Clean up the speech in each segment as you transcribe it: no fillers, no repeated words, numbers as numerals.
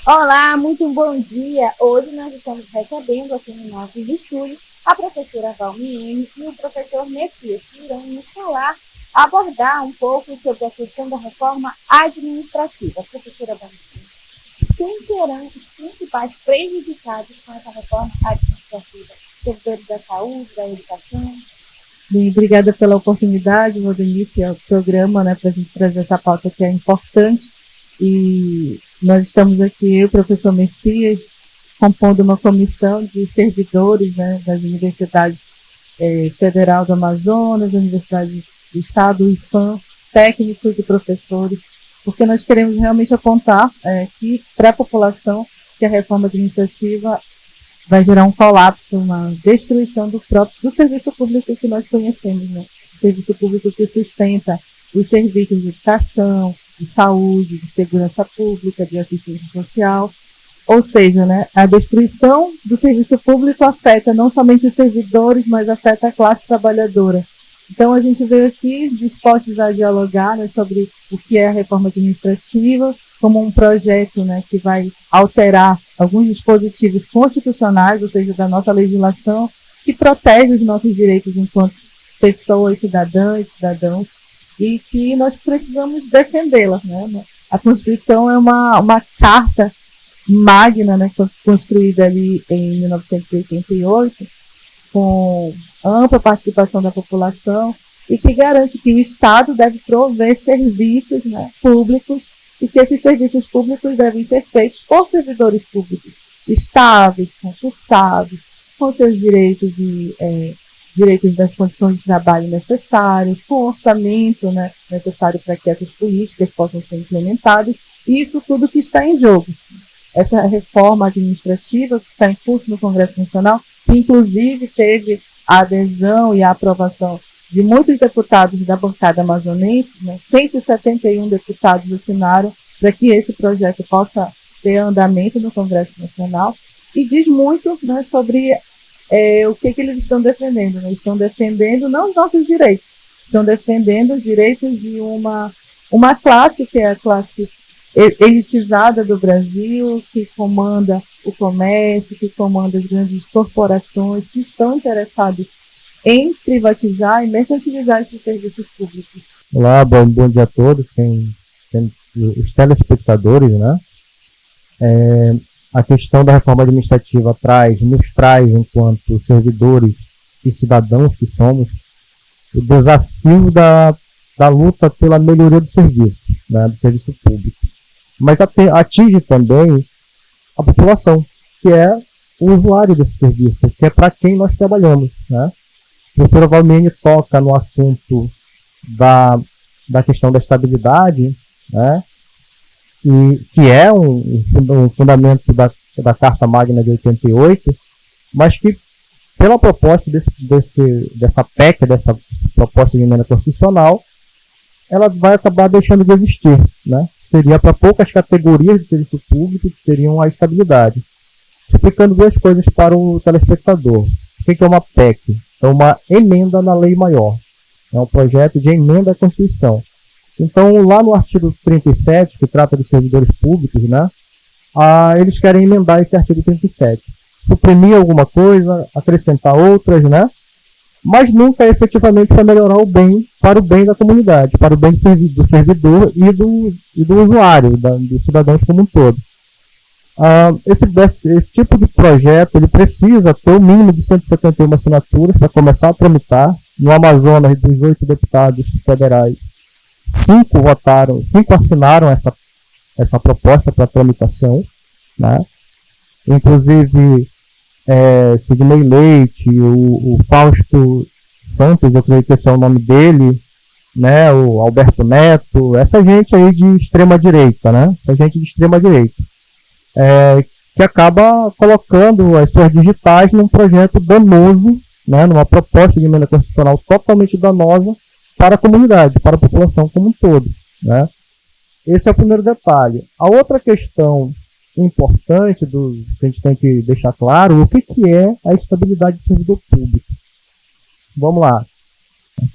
Olá, muito bom dia. Hoje nós estamos recebendo aqui no nosso estúdio a professora Valmiene e o professor Messias, que irão nos abordar um pouco sobre a questão da reforma administrativa. Professora Valmiene, quem serão os principais prejudicados com essa reforma administrativa? Servidores da saúde, da educação? Bem, obrigada pela oportunidade, vou dar início ao programa, para a gente trazer essa pauta que é importante. E nós estamos aqui, o professor Messias, compondo uma comissão de servidores, das universidades Federal do Amazonas, Universidade do Estado, IFAM, técnicos e professores, porque nós queremos realmente apontar que para a população que a reforma administrativa vai gerar um colapso, uma destruição do serviço público que nós conhecemos, o serviço público que sustenta os serviços de educação, de saúde, de segurança pública, de assistência social. Ou seja, a destruição do serviço público afeta não somente os servidores, mas afeta a classe trabalhadora. Então, a gente veio aqui dispostos a dialogar sobre o que é a reforma administrativa, como um projeto que vai alterar alguns dispositivos constitucionais, ou seja, da nossa legislação, que protege os nossos direitos enquanto pessoas, cidadãs, cidadãos, e que nós precisamos defendê-la. A Constituição é uma carta magna, construída ali em 1988, com ampla participação da população, e que garante que o Estado deve prover serviços públicos, e que esses serviços públicos devem ser feitos por servidores públicos estáveis, concursados, com seus direitos e direitos das condições de trabalho necessárias, com orçamento necessário para que essas políticas possam ser implementadas, e isso tudo que está em jogo. Essa reforma administrativa que está em curso no Congresso Nacional, que inclusive teve a adesão e a aprovação de muitos deputados da bancada amazonense, 171 deputados assinaram para que esse projeto possa ter andamento no Congresso Nacional, e diz muito sobre o que eles estão defendendo. Eles estão defendendo não os nossos direitos, estão defendendo os direitos de uma classe que é a classe elitizada do Brasil, que comanda o comércio, que comanda as grandes corporações, que estão interessados em privatizar e mercantilizar esses serviços públicos. Olá, bom dia a todos, os telespectadores, A questão da reforma administrativa nos traz, enquanto servidores e cidadãos que somos, o desafio da luta pela melhoria do serviço, do serviço público. Mas atinge também a população, que é o usuário desse serviço, que é para quem nós trabalhamos. A professora Valmiene toca no assunto da questão da estabilidade, que é um fundamento da Carta Magna de 88, mas que, pela proposta dessa PEC, dessa proposta de emenda constitucional, ela vai acabar deixando de existir. Seria para poucas categorias de serviço público que teriam a estabilidade. Explicando duas coisas para o telespectador. O que é uma PEC? É uma emenda na lei maior. É um projeto de emenda à Constituição. Então, lá no artigo 37, que trata dos servidores públicos, eles querem emendar esse artigo 37. Suprimir alguma coisa, acrescentar outras, mas nunca efetivamente para melhorar para o bem da comunidade, para o bem do servidor e do usuário, dos cidadãos como um todo. Esse tipo de projeto ele precisa ter o mínimo de 171 assinaturas para começar a tramitar. No Amazonas, dos 8 deputados federais, 5 assinaram essa proposta para tramitação. Inclusive, Sidney Leite, o Fausto Santos, eu acredito que esse é o nome dele, o Alberto Neto, essa gente aí de extrema direita, que acaba colocando as suas digitais num projeto danoso, numa proposta de emenda constitucional totalmente danosa para a comunidade, para a população como um todo. Esse é o primeiro detalhe. A outra questão importante que a gente tem que deixar claro o que é a estabilidade do servidor público. Vamos lá.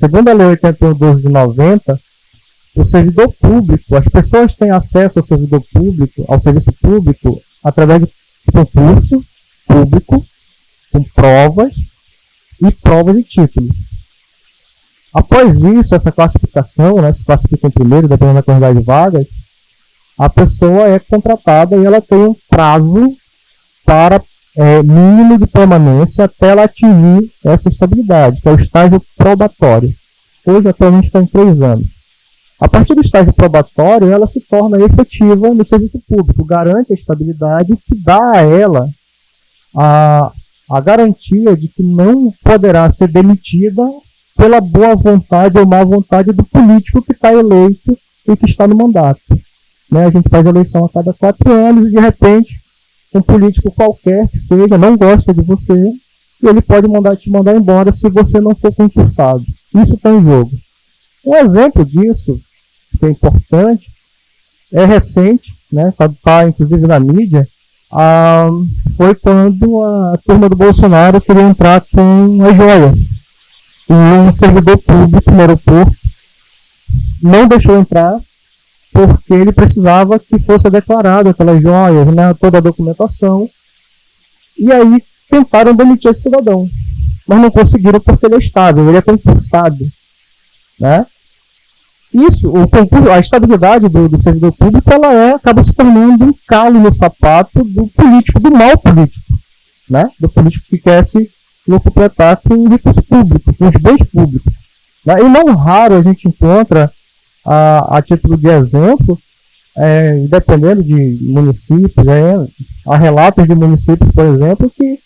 Segundo a Lei 81/12 de 90, o servidor público, as pessoas têm acesso ao servidor público, ao serviço público, através de concurso público, com provas e títulos. Após isso, essa classificação, né, se classifica em primeiro, dependendo da quantidade de vagas, a pessoa é contratada e ela tem um prazo para mínimo de permanência até ela atingir essa estabilidade, que é o estágio probatório. Hoje, atualmente, está em 3 anos. A partir do estágio probatório, ela se torna efetiva no serviço público, garante a estabilidade que dá a ela a garantia de que não poderá ser demitida pela boa vontade ou má vontade do político que está eleito e que está no mandato. Né? A gente faz eleição a cada 4 anos e, de repente, um político qualquer que seja não gosta de você e ele pode te mandar embora se você não for concursado. Isso está em jogo. Um exemplo disso, que é importante, é recente, né? Tá inclusive na mídia, foi quando a turma do Bolsonaro queria entrar com a joia. E um servidor público no aeroporto não deixou entrar porque ele precisava que fosse declarado aquelas joias, né, toda a documentação. E aí tentaram demitir esse cidadão, mas não conseguiram porque ele é estável, ele é concursado. Né? Isso, a estabilidade do servidor público, acaba se tornando um calo no sapato do político, do mau político, né? Do político que quer se locupletar com recursos públicos, com os bens públicos. Né? E não raro a gente encontra, a título de exemplo, dependendo de municípios, há relatos de municípios, por exemplo, que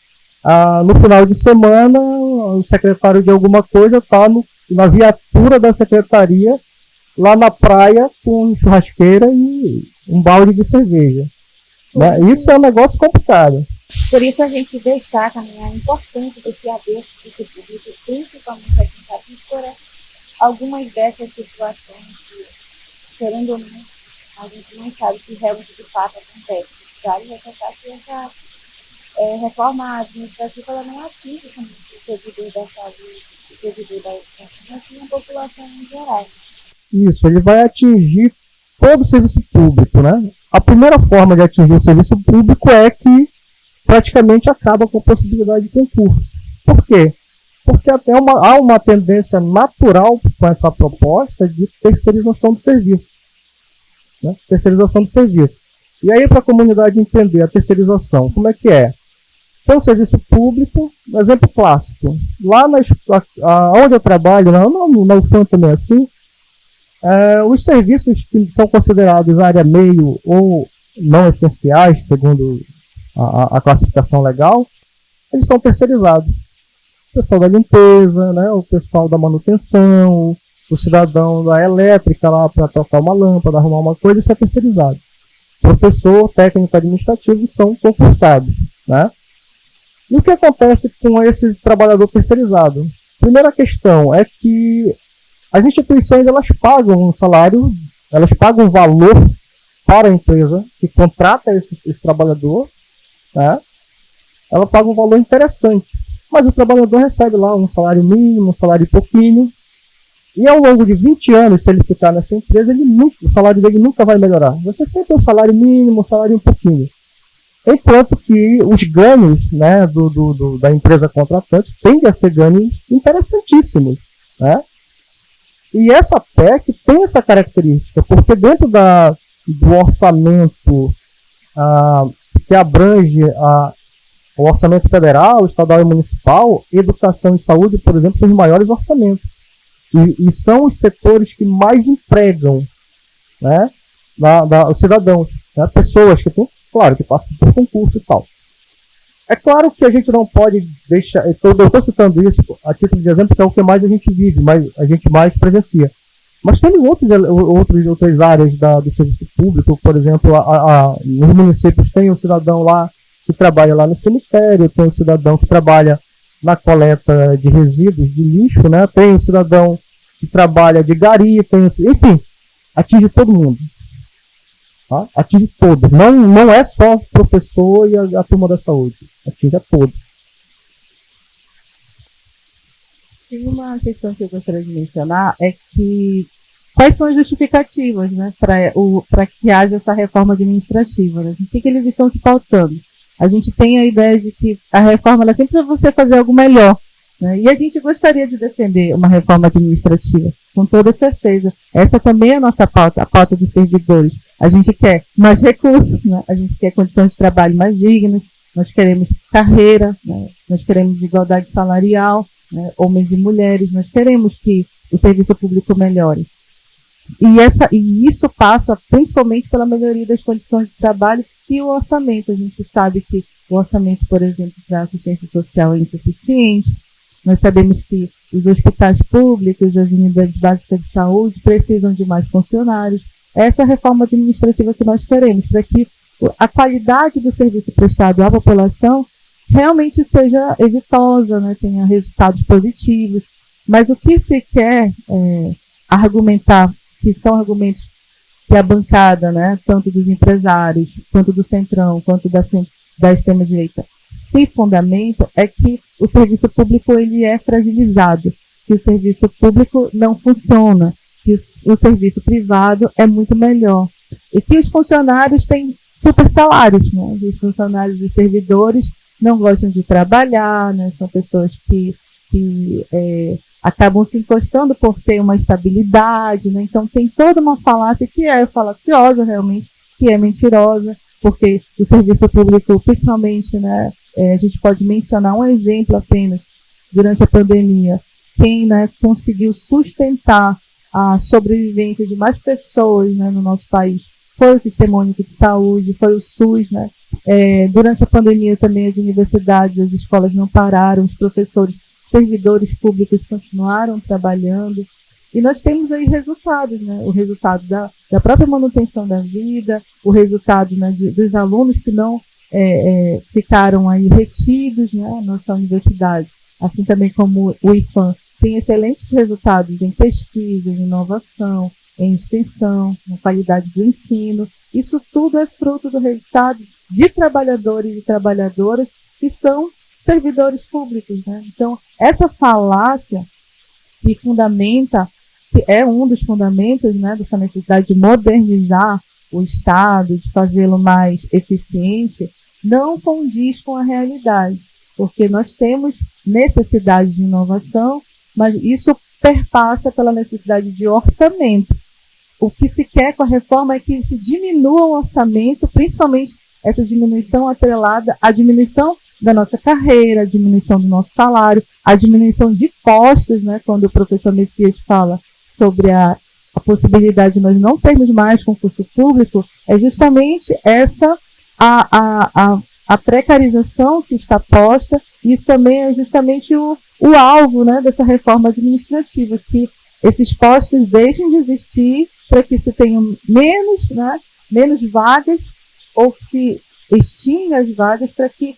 no final de semana o secretário de alguma coisa está na viatura da secretaria lá na praia com churrasqueira e um balde de cerveja. Né? Isso é um negócio complicado. Por isso a gente destaca, né, a importância desse haver serviço público, principalmente aqui em Capixaba, algumas dessas situações que, querendo ou não, a gente não sabe que realmente de fato acontece. Vale ressaltar que essa reforma administrativa ela não atinge somente o servidor da saúde, o servidor da educação, mas sim a população em geral. Isso, ele vai atingir todo o serviço público, né? A primeira forma de atingir o serviço público é que praticamente acaba com a possibilidade de concurso. Por quê? Porque até há uma tendência natural com essa proposta de terceirização do serviço. Né? Terceirização do serviço. E aí, para a comunidade entender a terceirização, como é que é? Tem um serviço público, um exemplo clássico. Lá onde eu trabalho, na UFAM também é assim, os serviços que são considerados área meio ou não essenciais, segundo a classificação legal, eles são terceirizados. O pessoal da limpeza, né, o pessoal da manutenção, o cidadão da elétrica lá para trocar uma lâmpada, arrumar uma coisa, isso é terceirizado. Professor, técnico administrativo são concursados. Né? E o que acontece com esse trabalhador terceirizado? Primeira questão é que as instituições elas pagam um salário, elas pagam um valor para a empresa que contrata esse trabalhador, né? Ela paga um valor interessante, mas o trabalhador recebe lá um salário mínimo, um salário pouquinho, e ao longo de 20 anos, se ele ficar nessa empresa, o salário dele nunca vai melhorar. Você sempre tem um salário mínimo, um salário um pouquinho. Enquanto que os ganhos, né, da empresa contratante tendem a ser ganhos interessantíssimos, né? E essa PEC tem essa característica, porque dentro do orçamento que abrange o orçamento federal, estadual e municipal, educação e saúde, por exemplo, são os maiores orçamentos. E são os setores que mais empregam, né, os cidadãos, né, pessoas que tem, claro, que passam por concurso e tal. É claro que a gente não pode deixar... Eu estou citando isso a título de exemplo, que é o que mais a gente vive, a gente mais presencia. Mas tem outras áreas do serviço público, por exemplo, nos municípios tem um cidadão lá que trabalha lá no cemitério, tem um cidadão que trabalha na coleta de resíduos de lixo, né? Tem um cidadão que trabalha de gari, enfim, atinge todo mundo. Tá? Atinge todos. Não é só o professor e a turma da saúde. Atinge a todos. Tem uma questão que eu gostaria de mencionar, é que quais são as justificativas, né, para que haja essa reforma administrativa, né? O que eles estão se pautando? A gente tem a ideia de que a reforma ela é sempre para você fazer algo melhor, né? E a gente gostaria de defender uma reforma administrativa, com toda certeza. Essa também é a nossa pauta, a pauta dos servidores. A gente quer mais recursos, né? A gente quer condições de trabalho mais dignas, nós queremos carreira, né? Nós queremos igualdade salarial, né? Homens e mulheres, nós queremos que o serviço público melhore. E isso passa principalmente pela melhoria das condições de trabalho e o orçamento. A gente sabe que o orçamento, por exemplo, para assistência social é insuficiente. Nós sabemos que os hospitais públicos, as unidades básicas de saúde precisam de mais funcionários. Essa é a reforma administrativa que nós queremos, para que a qualidade do serviço prestado à população realmente seja exitosa, né, tenha resultados positivos. Mas o que se quer argumentar, que são argumentos que a bancada, né, tanto dos empresários, quanto do Centrão, quanto da extrema-direita, se fundamenta, é que o serviço público ele é fragilizado, que o serviço público não funciona, que o serviço privado é muito melhor, e que os funcionários têm super salários, né? Os funcionários e servidores não gostam de trabalhar, né? São pessoas que acabam se encostando por ter uma estabilidade, né? Então tem toda uma falácia que é falaciosa realmente, que é mentirosa, porque o serviço público, principalmente, né, a gente pode mencionar um exemplo apenas, durante a pandemia, quem, né, conseguiu sustentar a sobrevivência de mais pessoas, né, no nosso país foi o Sistema Único de Saúde, foi o SUS, né? Durante a pandemia também as universidades, as escolas não pararam, os professores, servidores públicos continuaram trabalhando, e nós temos aí resultados, né? O resultado da própria manutenção da vida, o resultado, né, dos alunos que não ficaram aí retidos, né, na nossa universidade, assim também como o IFAM tem excelentes resultados em pesquisa, em inovação, em extensão, na qualidade do ensino. Isso tudo é fruto do resultado de trabalhadores e trabalhadoras que são servidores públicos, né? Então, essa falácia que fundamenta, que é um dos fundamentos, né, dessa necessidade de modernizar o Estado, de fazê-lo mais eficiente, não condiz com a realidade, porque nós temos necessidade de inovação, mas isso perpassa pela necessidade de orçamento. O que se quer com a reforma é que se diminua o orçamento, principalmente essa diminuição atrelada à diminuição da nossa carreira, a diminuição do nosso salário, a diminuição de custos, né? Quando o professor Messias fala sobre a possibilidade de nós não termos mais concurso público, é justamente essa a precarização que está posta. Isso também é justamente o alvo, né, dessa reforma administrativa, que esses postos deixem de existir para que se tenham menos vagas, ou se extinga as vagas para que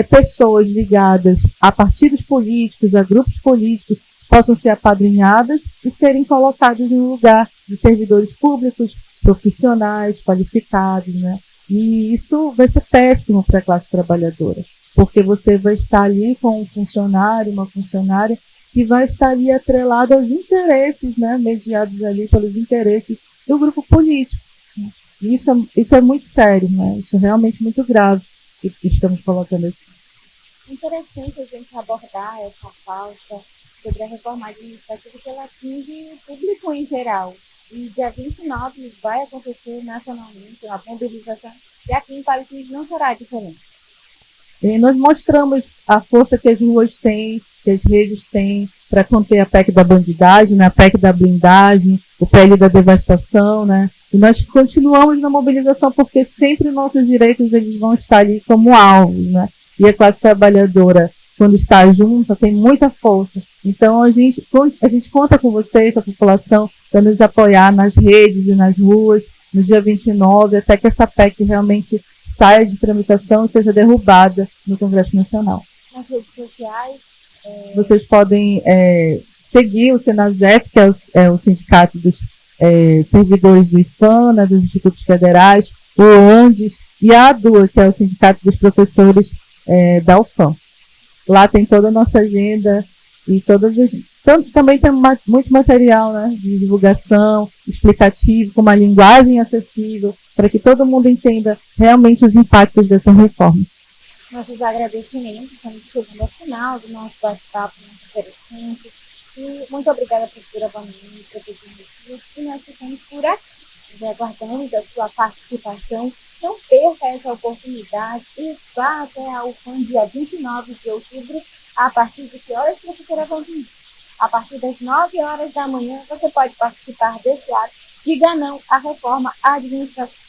pessoas ligadas a partidos políticos, a grupos políticos, possam ser apadrinhadas e serem colocadas no lugar de servidores públicos, profissionais, qualificados, né? E isso vai ser péssimo para a classe trabalhadora, porque você vai estar ali com um funcionário, uma funcionária, que vai estar ali atrelado aos interesses, né, mediados ali pelos interesses do grupo político. Né? Isso é muito sério, né? Isso é realmente muito grave que estamos colocando aqui. Interessante a gente abordar essa pauta sobre a reforma administrativa, que ela atinge o público em geral. E dia 29 vai acontecer nacionalmente a mobilização, e aqui em Parintins não será diferente. E nós mostramos a força que as ruas têm, que as redes têm, para conter a PEC da bandidagem, né, a PEC da blindagem, o PL da devastação, né? E nós continuamos na mobilização porque sempre nossos direitos eles vão estar ali como alvos, né? E a classe trabalhadora, quando está junta, tem muita força. Então a gente conta com vocês, a população, para nos apoiar nas redes e nas ruas, no dia 29, até que essa PEC realmente saia de tramitação e seja derrubada no Congresso Nacional. Nas redes sociais, vocês podem seguir o Senasep, que é o sindicato dos servidores do IFAM, né, dos institutos federais, o ONDES, e a ADUA, que é o sindicato dos professores da UFAM. Lá tem toda a nossa agenda, E também tem muito material, né, de divulgação, explicativo, com uma linguagem acessível, para que todo mundo entenda realmente os impactos dessa reforma. Nossos agradecimentos, estamos chegando ao final do nosso bate-papo muito interessante. E muito obrigada, professora Vanini, professor Messias, e nós ficamos por aqui. Aguardamos a sua participação. Não perca essa oportunidade e vá até a UFAM dia 29 de outubro, a partir de que horas, professora Vanini? A partir das 9 horas da manhã, você pode participar desse ato. Diga não à reforma administrativa.